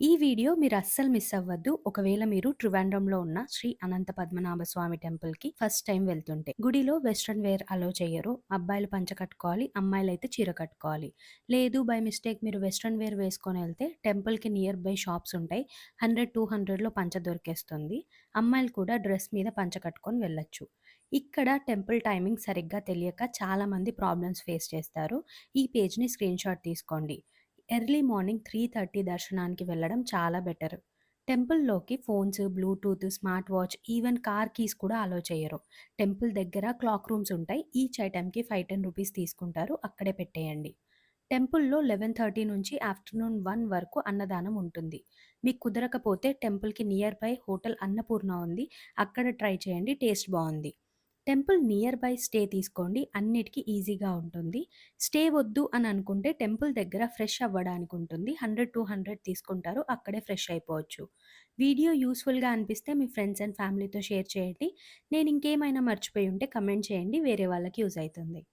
ఈ వీడియో మీరు అస్సలు మిస్ అవ్వద్దు. ఒకవేళ మీరు ట్రివాండ్రంలో ఉన్న శ్రీ అనంత పద్మనాభ స్వామి టెంపుల్‌కి ఫస్ట్ టైం వెళ్తుంటే. గుడిలో వెస్టర్న్ వేర్ అలో చెయ్యరు. అబ్బాయిలు పంచ కట్టుకోవాలి. అమ్మాయిలైతే చీర కట్టుకోవాలి. లేదు బై మిస్టేక్ మీరు వెస్టర్న్ వేర్ వేసుకొని ఎళ్తే టెంపుల్‌కి నియర్ బై షాప్స్ ఉంటాయి. 100, 200లో పంచ దొరికేస్తుంది. అమ్మాయిలు కూడా డ్రెస్ మీద పంచ కట్టుకొని వెళ్ళొచ్చు. ఇక్కడ టెంపుల్ టైమింగ్ సరిగ్గా తెలియక చాలామంది ప్రాబ్లమ్స్ ఫేస్ చేస్తారు. ఈ పేజ్‌ని స్క్రీన్‌షాట్ తీసుకోండి. ఎర్లీ మార్నింగ్ 3:30 దర్శనానికి వెళ్ళడం చాలా బెటర్. టెంపుల్‌లోకి phones, bluetooth, smart watch, even car keys కూడా అలో చేయరు. టెంపుల్ దగ్గర క్లాక్ రూమ్స్ ఉంటాయి. ఈచ్ ఐటెమ్‌కి 5, 10 రూపీస్ తీసుకుంటారు. అక్కడే పెట్టేయండి. టెంపుల్‌లో 11:30 నుంచి ఆఫ్టర్‌నూన్ 1 వరకు అన్నదానం ఉంటుంది. మీకు కుదరకపోతే టెంపుల్‌కి నియర్ బై హోటల్ అన్నపూర్ణ ఉంది. అక్కడ ట్రై చేయండి. టేస్ట్ బావుంది. టెంపుల్ నియర్ బై స్టే తీసుకోండి. అన్నిటికి ఈజీగా ఉంటుంది. స్టే వద్దు అని అనుకుంటే టెంపుల్ దగ్గర ఫ్రెష్ అవ్వడానికి ఉంటుంది. 100, 200 తీసుకుంటారు. అక్కడే ఫ్రెష్ అయిపోవచ్చు. వీడియో యూజ్‌ఫుల్‌గా అనిపిస్తే మీ ఫ్రెండ్స్ అండ్ ఫ్యామిలీతో షేర్ చేయండి. నేను ఇంకేమైనా మర్చిపోయి ఉంటే కమెంట్ చేయండి. వేరే వాళ్ళకి యూజ్ అయితుంది.